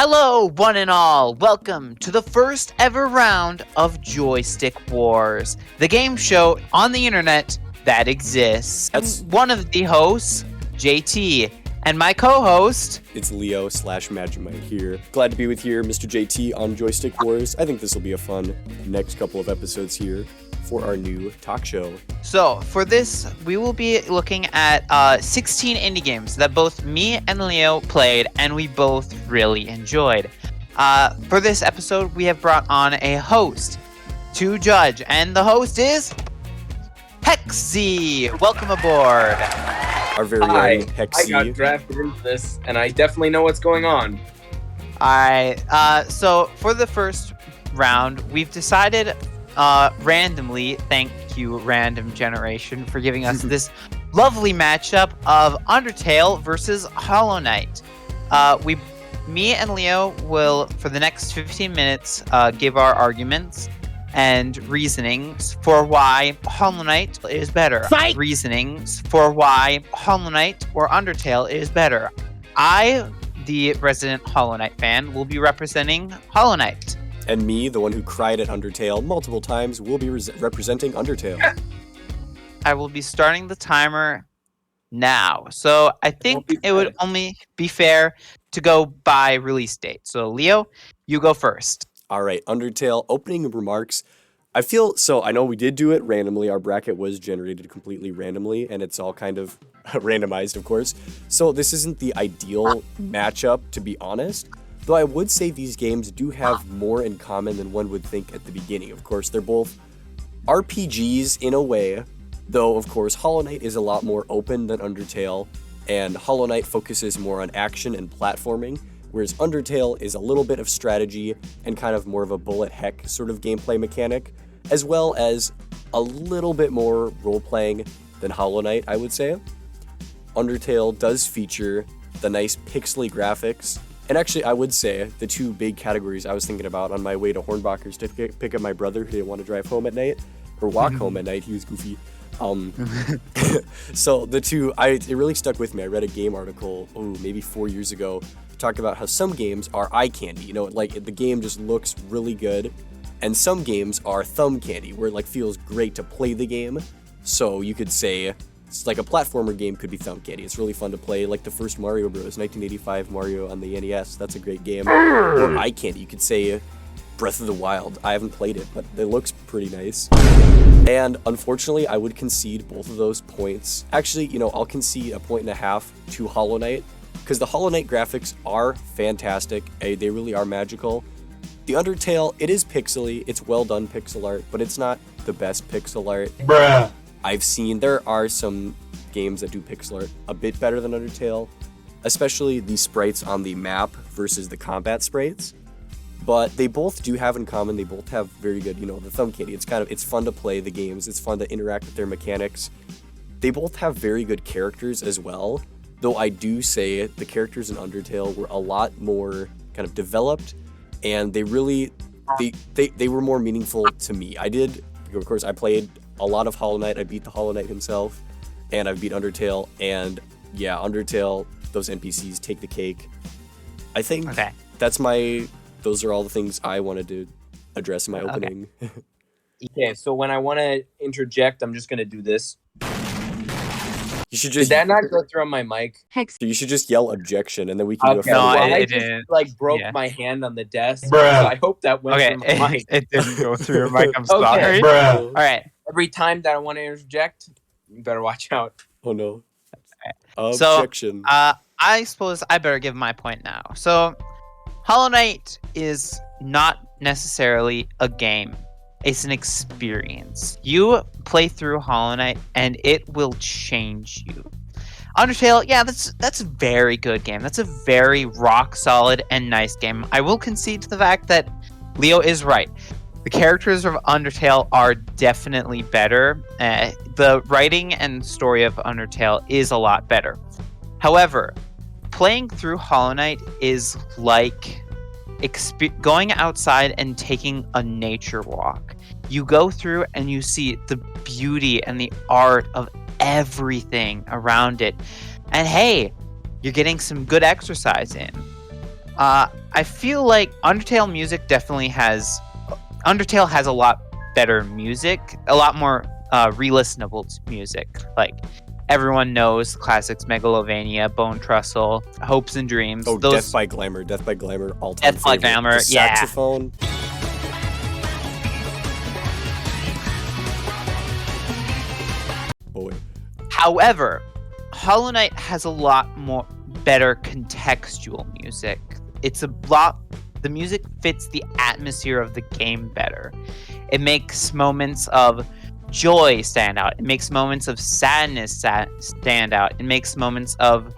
Hello, one and all. Welcome to the first ever round of Joystick Wars, the game show on the internet that exists. I'm one of the hosts, JT, and my co-host... It's Leo/Magimite here. Glad to be with you, Mr. JT, on Joystick Wars. I think this will be a fun next couple of episodes here for our new talk show. So, for this, we will be looking at 16 indie games that both me and Leo played, and we both really enjoyed. For this episode, we have brought on a host to judge, and the host is... Hexy! Welcome aboard! Our very own Hexy. I got drafted into this, and I definitely know what's going on. Alright, so for the first round, we've decided... randomly, thank you, Random Generation, for giving us this lovely matchup of Undertale versus Hollow Knight. Me and Leo will, for the next 15 minutes, give our arguments and reasonings for why Hollow Knight is better. Fight! Reasonings for why Hollow Knight or Undertale is better. I, the resident Hollow Knight fan, will be representing Hollow Knight. And me, the one who cried at Undertale multiple times, will be representing Undertale. I will be starting the timer now. So I think it would only be fair to go by release date. So Leo, you go first. All right, Undertale, opening remarks. I know we did do it randomly. Our bracket was generated completely randomly, and it's all kind of randomized, of course. So this isn't the ideal matchup, to be honest. Though I would say these games do have more in common than one would think at the beginning. Of course, they're both RPGs in a way, though, of course, Hollow Knight is a lot more open than Undertale, and Hollow Knight focuses more on action and platforming, whereas Undertale is a little bit of strategy and kind of more of a bullet heck sort of gameplay mechanic, as well as a little bit more role-playing than Hollow Knight, I would say. Undertale does feature the nice pixely graphics. And actually, I would say the two big categories I was thinking about on my way to Hornbacher's to pick up my brother who didn't want to drive home at night, or walk home at night, he was goofy. So the two, it really stuck with me. I read a game article, maybe 4 years ago, talking about how some games are eye candy. You know, like the game just looks really good, and some games are thumb candy, where it like feels great to play the game. So you could say... It's like a platformer game could be thumb candy. It's really fun to play, like the first Mario Bros. 1985 Mario on the NES. That's a great game. Or eye candy. You could say Breath of the Wild. I haven't played it, but it looks pretty nice. And unfortunately, I would concede both of those points. Actually, I'll concede a point and a half to Hollow Knight, because the Hollow Knight graphics are fantastic. They really are magical. The Undertale, it is pixely. It's well done pixel art, but it's not the best pixel art. Bruh. I've seen there are some games that do pixel art a bit better than Undertale, especially the sprites on the map versus the combat sprites. But they both do have in common, they both have very good, the thumb candy. It's fun to play the games, it's fun to interact with their mechanics. They both have very good characters as well, though I do say the characters in Undertale were a lot more kind of developed, and they really, they were more meaningful to me. Of course, I played a lot of Hollow Knight. I beat the Hollow Knight himself, and I've beat Undertale, and yeah, Undertale, those NPCs take the cake. I think those are all the things I wanted to address in my opening. Okay, so when I want to interject, I'm just going to do this. You should just... Did that not go through on my mic? You should just yell objection, and then we can go... No, I just broke my hand on the desk, so I hope that went through my mic. It didn't go through your mic, I'm sorry. All right. Every time that I want to interject, you better watch out. Oh no. Objection. So, I suppose I better give my point now. So, Hollow Knight is not necessarily a game. It's an experience. You play through Hollow Knight, and it will change you. Undertale, yeah, that's a very good game. That's a very rock solid and nice game. I will concede to the fact that Leo is right. The characters of Undertale are definitely better. The writing and story of Undertale is a lot better. However, playing through Hollow Knight is like going outside and taking a nature walk. You go through and you see the beauty and the art of everything around it. And hey, you're getting some good exercise in. I feel like Undertale has a lot better music, a lot more re-listenable music. Like everyone knows the classics: Megalovania, Bone Trestle, Hopes and Dreams. Oh, Death by Glamour, all time. Death by Glamour, the saxophone. Boy. However, Hollow Knight has a lot more better contextual music. The music fits the atmosphere of the game better. It makes moments of joy stand out. It makes moments of sadness stand out. It makes moments of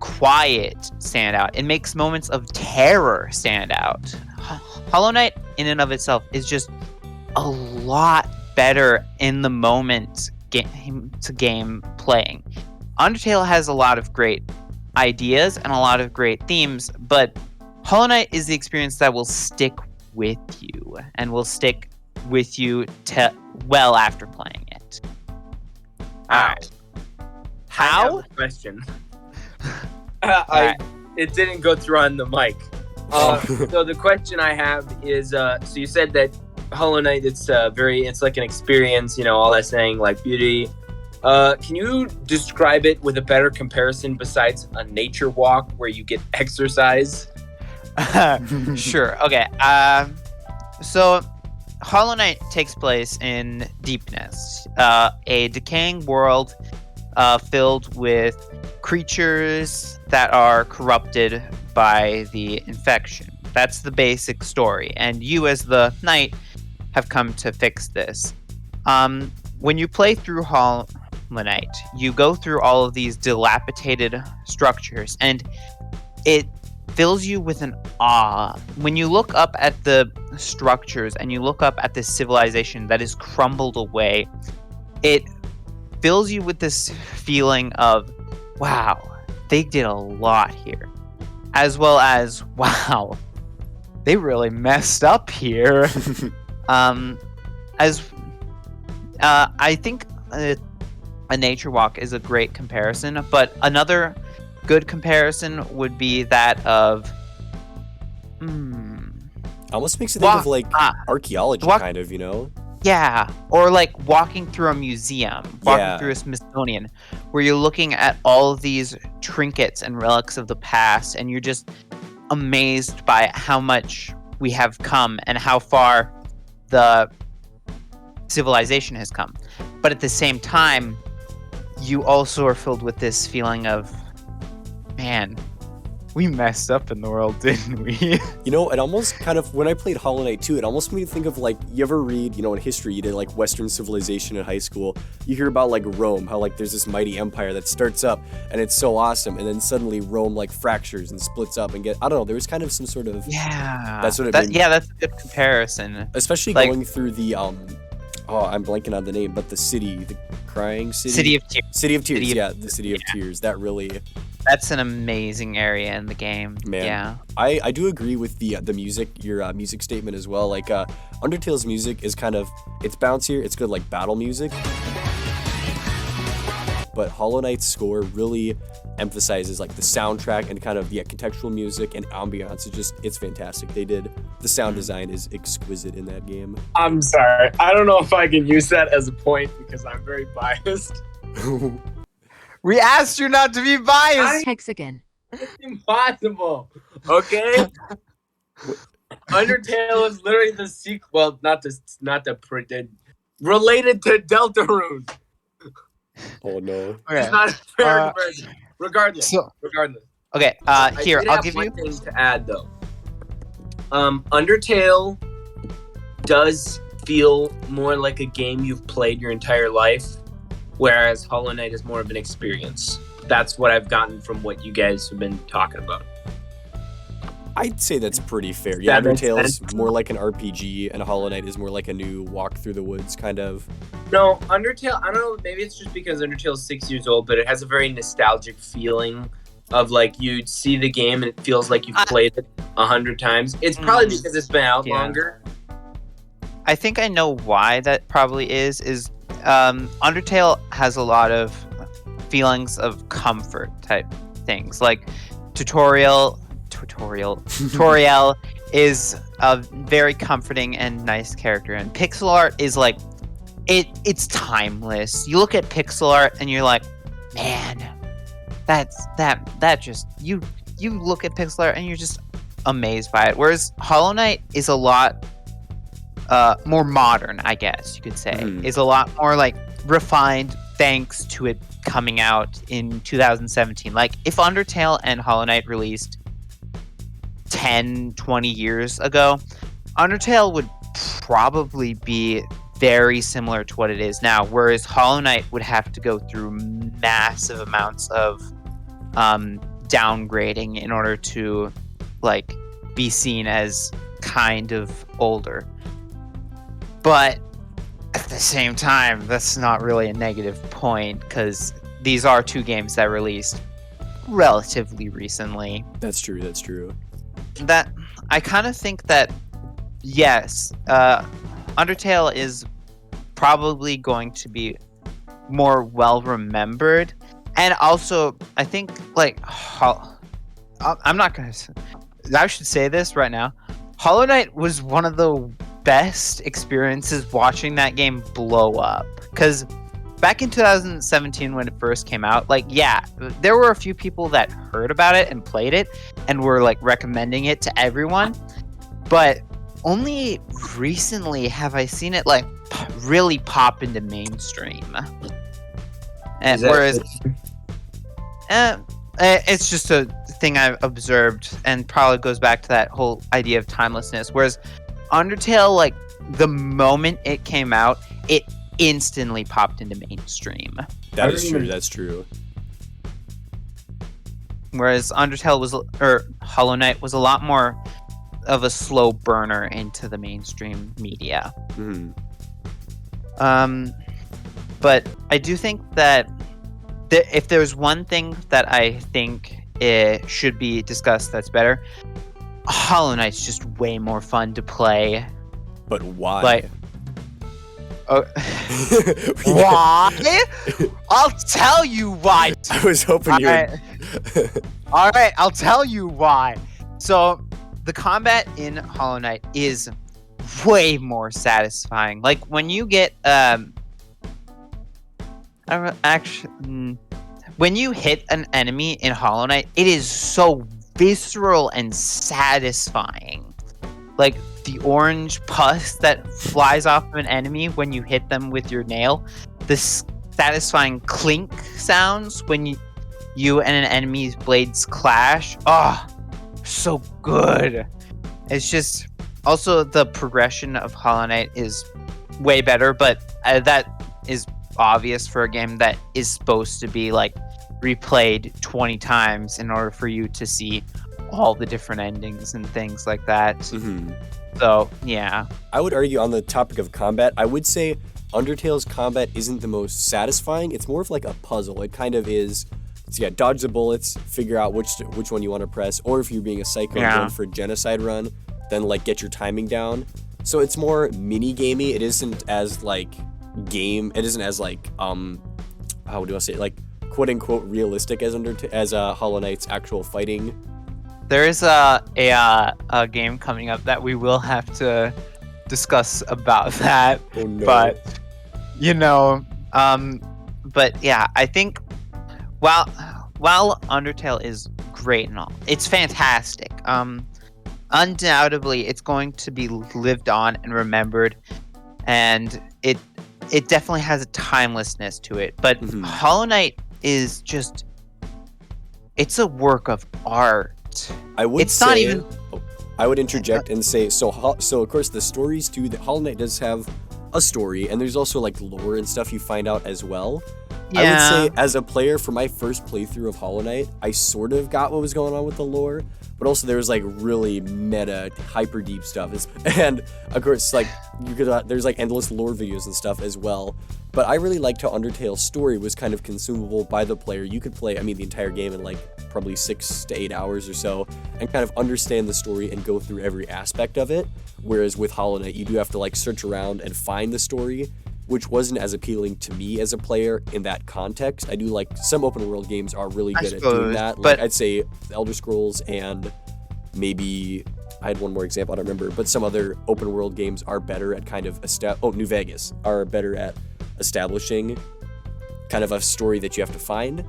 quiet stand out. It makes moments of terror stand out. Hollow Knight in and of itself is just a lot better in the moment game playing. Undertale has a lot of great ideas and a lot of great themes, but Hollow Knight is the experience that will stick with you and will stick with you well after playing it. Alright. How? I have a question. It didn't go through on the mic. So the question I have is, so you said that Hollow Knight, it's like an experience, all that saying, like beauty. Can you describe it with a better comparison besides a nature walk where you get exercise? Sure. Okay. So Hollow Knight takes place in Deepness, a decaying world filled with creatures that are corrupted by the infection. That's the basic story, and you as the knight have come to fix this. When you play through Hollow Knight, you go through all of these dilapidated structures, and it fills you with an awe. When you look up at the structures and you look up at this civilization that is crumbled away, it fills you with this feeling of, wow, they did a lot here. As well as, wow, they really messed up here. I think a nature walk is a great comparison, but another good comparison would be that of almost makes you think of like archaeology kind of, Yeah, or like walking through a museum, through a Smithsonian, where you're looking at all of these trinkets and relics of the past, and you're just amazed by how much we have come and how far the civilization has come. But at the same time, you also are filled with this feeling of, man, we messed up in the world, didn't we? It almost kind of, when I played Hollow Knight 2, it almost made me think of, like, you ever read, in history, you did, like, Western civilization in high school. You hear about, like, Rome, how, like, there's this mighty empire that starts up, and it's so awesome, and then suddenly Rome, like, fractures and splits up and there was kind of some sort of... Yeah. That's what it made. Yeah, that's a good comparison. Especially going through the, I'm blanking on the name, but the city, the crying city? City of Tears. City of Tears, the City of Tears. That really... That's an amazing area in the game. Man, yeah. I do agree with the music, your music statement as well. Like, Undertale's music is kind of, it's bouncier, it's good like battle music. But Hollow Knight's score really emphasizes like the soundtrack and kind of the contextual music and ambiance. It's fantastic. The sound design is exquisite in that game. I'm sorry. I don't know if I can use that as a point because I'm very biased. We asked you not to be biased. Hexagon. It's impossible. Okay. Undertale is literally the sequel. Well, not the related to Deltarune. Oh no. Okay. It's not a fair version. Regardless. Okay. Here, I'll give you one thing to add though. Undertale does feel more like a game you've played your entire life. Whereas Hollow Knight is more of an experience. That's what I've gotten from what you guys have been talking about. I'd say that's pretty fair. Yeah, Undertale is more like an RPG, and Hollow Knight is more like a new walk through the woods kind of. No, Undertale, I don't know, maybe it's just because Undertale's 6 years old, but it has a very nostalgic feeling of like you see the game and it feels like you've played it 100 times. It's probably because it's been out longer. I think I know why that probably is Undertale has a lot of feelings of comfort type things, like tutorial Toriel is a very comforting and nice character, and pixel art is like it's timeless. You look at pixel art and you're like, man, that just you look at pixel art and you're just amazed by it. Whereas Hollow Knight is a lot more modern, I guess you could say. Is a lot more like refined thanks to it coming out in 2017. Like if Undertale and Hollow Knight released 10, 20 years ago, Undertale would probably be very similar to what it is now, whereas Hollow Knight would have to go through massive amounts of downgrading in order to like be seen as kind of older. But at the same time, that's not really a negative point, because these are two games that released relatively recently. That's true. That I kind of think that yes, Undertale is probably going to be more well remembered, and also I think like I'm not gonna. I should say this right now. Hollow Knight was one of the best experiences watching that game blow up, because back in 2017 when it first came out, like, yeah, there were a few people that heard about it and played it and were like recommending it to everyone, but only recently have I seen it like really pop into mainstream. And whereas it's just a thing I've observed, and probably goes back to that whole idea of timelessness. Whereas Undertale, like, the moment it came out, it instantly popped into mainstream. That's true. Whereas Hollow Knight was a lot more of a slow burner into the mainstream media. But I do think that if there's one thing that I think it should be discussed that's better, Hollow Knight's just way more fun to play. But why? Like, why? I'll tell you why. I was hoping you would. All right, I'll tell you why. So, the combat in Hollow Knight is way more satisfying. Like, when you get when you hit an enemy in Hollow Knight, it is so visceral and satisfying. Like the orange pus that flies off of an enemy when you hit them with your nail, the satisfying clink sounds when you and an enemy's blades clash. Oh, so good. It's just also the progression of Hollow Knight is way better, but that is obvious for a game that is supposed to be like replayed 20 times in order for you to see all the different endings and things like that. So, yeah. I would argue on the topic of combat, I would say Undertale's combat isn't the most satisfying. It's more of like a puzzle. It kind of is, dodge the bullets, figure out which one you want to press, or if you're being a psycho and going for a genocide run, then like get your timing down. So it's more mini-gamey. It isn't as like how do I say it? Like quote-unquote realistic as Hollow Knight's actual fighting. There is a game coming up that we will have to discuss about that. Oh, no. But but yeah, I think while Undertale is great and all, it's fantastic. Undoubtedly, it's going to be lived on and remembered, and it definitely has a timelessness to it. But Hollow Knight is just, it's a work of art. I would interject and say, so of course the stories too, that Hollow Knight does have a story, and there's also like lore and stuff you find out as well. Yeah. I would say as a player, for my first playthrough of Hollow Knight, I sort of got what was going on with the lore, but also there was like really meta, hyper deep stuff. And of course, like there's like endless lore videos and stuff as well. But I really liked how Undertale's story was kind of consumable by the player. You could play, the entire game in like probably 6 to 8 hours or so, and kind of understand the story and go through every aspect of it. Whereas with Hollow Knight, you do have to like search around and find the story, which wasn't as appealing to me as a player in that context. I do like some open world games are really good at doing that. Like I'd say Elder Scrolls and maybe I had one more example, I don't remember, but some other open world games are better at kind of New Vegas are better at establishing kind of a story that you have to find.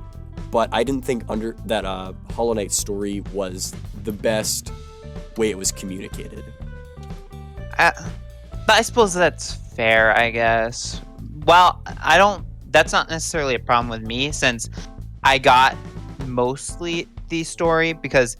But I didn't think Hollow Knight's story was the best way it was communicated. I suppose that's fair, I guess. Well, that's not necessarily a problem with me, since I got mostly the story, because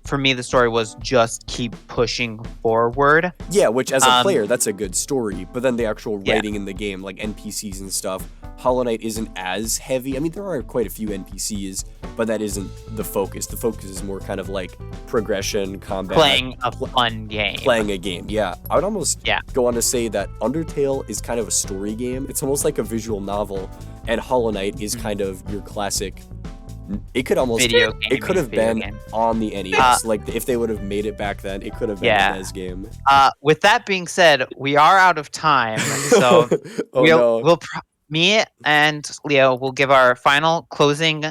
for me the story was just keep pushing forward. Yeah, which as a player, that's a good story. But then the actual writing in the game, like NPCs and stuff, Hollow Knight isn't as heavy. I mean, there are quite a few NPCs, but that isn't the focus. The focus is more kind of like progression, combat. Playing a fun game. Playing a game, yeah. I would almost go on to say that Undertale is kind of a story game. It's almost like a visual novel, and Hollow Knight is kind of your classic. It could almost it could have been on the NES. Like if they would have made it back then, it could have been a NES game. With that being said, we are out of time, so me and Leo will give our final closing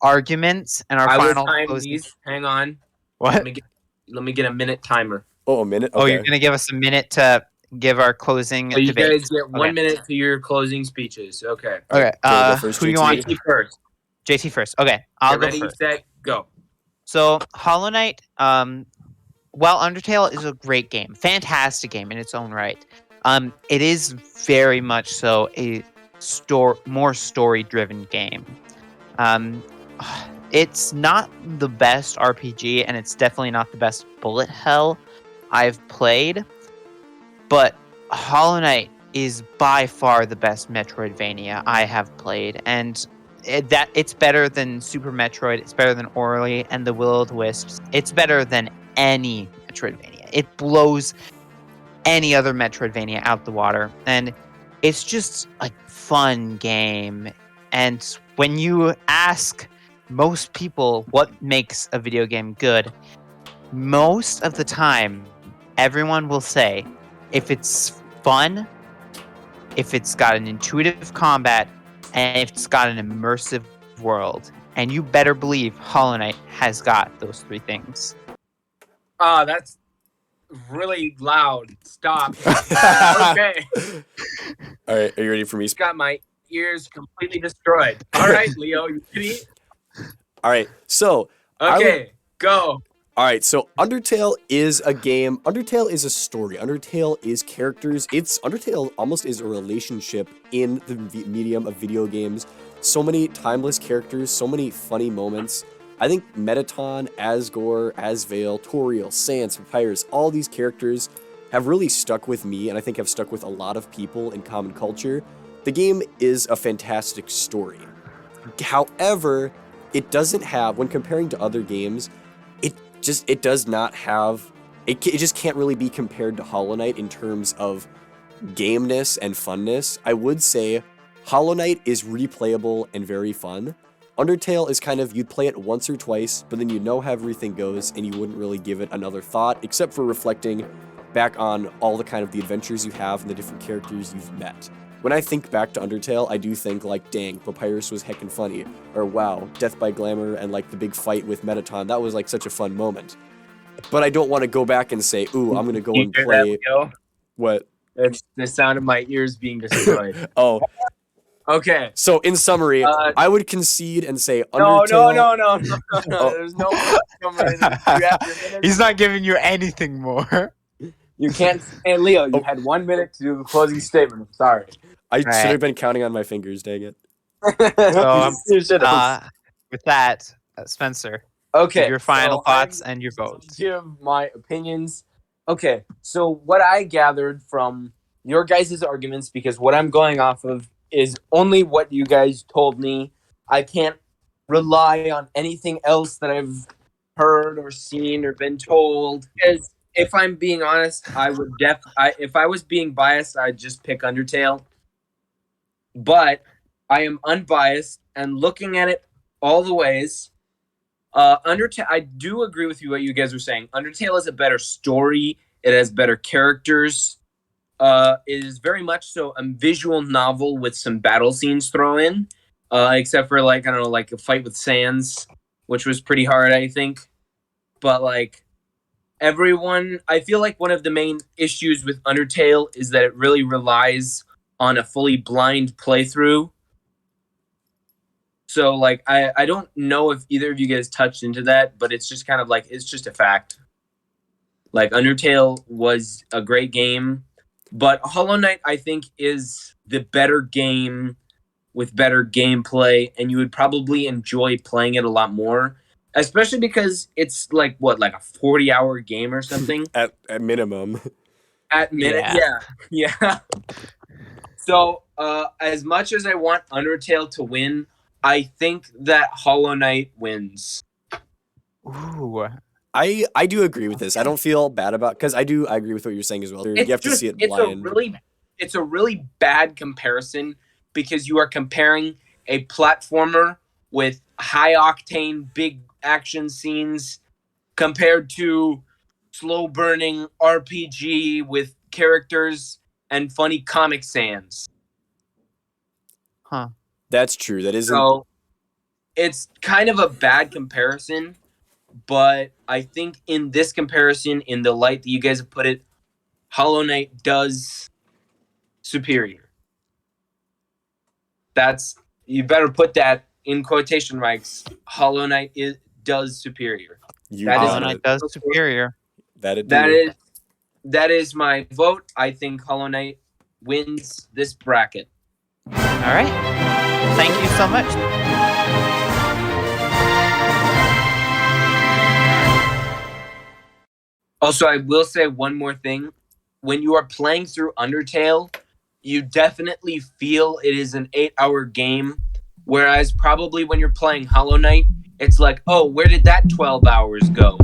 arguments and our final closing. These. Hang on. What? Let me get a minute timer. Oh, a minute? Okay. Oh, you're gonna give us a minute to give our closing so you debate. guys get 1 minute to your closing speeches. Okay. Okay. Who do you want? JT first. JT first. Okay, I'll go ready, first. Set, go. So Hollow Knight, while Undertale is a great game, fantastic game in its own right, it is very much so a more story-driven game. It's not the best RPG, and it's definitely not the best bullet hell I've played, but Hollow Knight is by far the best Metroidvania I have played, and it's better than Super Metroid, it's better than Ori and the Will-O-the-Wisps, it's better than any Metroidvania. It blows any other Metroidvania out the water, and it's just a fun game. And when you ask most people what makes a video game good, most of the time everyone will say if it's fun, if it's got an intuitive combat, and if it's got an immersive world. And you better believe Hollow Knight has got those three things. That's really loud. Stop. Okay. All right, are you ready for me? Got my ears completely destroyed. All right, Leo, you ready? All right, so... Okay, go. All right, so Undertale is a game. Undertale is a story. Undertale is characters. Undertale almost is a relationship in the medium of video games. So many timeless characters, so many funny moments. I think Mettaton, Asgore, Asvale, Toriel, Sans, Papyrus, all these characters have really stuck with me, and I think have stuck with a lot of people in common culture. The game is a fantastic story. However, it doesn't have, when comparing to other games, it does not have, it just can't really be compared to Hollow Knight in terms of gameness and funness. I would say Hollow Knight is replayable and very fun. Undertale is kind of, you'd play it once or twice, but then you know how everything goes and you wouldn't really give it another thought, except for reflecting back on all the kind of the adventures you have and the different characters you've met. When I think back to Undertale, I do think like, dang, Papyrus was heckin' funny. Or wow, Death by Glamour and like the big fight with Mettaton, that was like such a fun moment. But I don't want to go back and say, ooh, I'm gonna go and play... What? It's the sound of my ears being destroyed. Oh. Okay. So in summary, I would concede and say Undertale... No. There's no... He's not giving you anything more. You can't... Hey, Leo, you had 1 minute to do a closing statement. I'm sorry. I should have been counting on my fingers, dang it. So, with that, Spencer, okay, your final thoughts and your votes. Give my opinions. Okay, so what I gathered from your guys' arguments, because what I'm going off of is only what you guys told me. I can't rely on anything else that I've heard or seen or been told. Because if I'm being honest, I would if I was being biased, I'd just pick Undertale. But I am unbiased and looking at it all the ways. Undertale, I do agree with you what you guys were saying. Undertale is a better story. It has better characters. It is very much so a visual novel with some battle scenes thrown in. Except for like, I don't know, like a fight with Sans, which was pretty hard, I think. but like everyone, I feel like one of the main issues with Undertale is that it really relies on a fully blind playthrough. So like I don't know if either of you guys touched into that, but it's just kind of like it's just a fact. Like Undertale was a great game, but Hollow Knight I think is the better game with better gameplay, and you would probably enjoy playing it a lot more, especially because it's like what, like a 40-hour game or something at minimum. At minute, yeah. So, as much as I want Undertale to win, I think that Hollow Knight wins. Ooh. I do agree with this. I don't feel bad about, because I agree with what you're saying as well. You have to see it blind. It's a really bad comparison because you are comparing a platformer with high octane big action scenes compared to slow burning RPG with characters and funny Comic Sans. Huh. That's true. That isn't. So it's kind of a bad comparison, but I think in this comparison, in the light that you guys have put it, Hollow Knight does superior. You better put that in quotation marks. Hollow Knight does superior. Hollow Knight does superior. That is my vote. I think Hollow Knight wins this bracket. All right. Thank you so much. Also, I will say one more thing. When you are playing through Undertale, you definitely feel it is an 8-hour game, whereas probably when you're playing Hollow Knight, it's like, oh, where did that 12 hours go?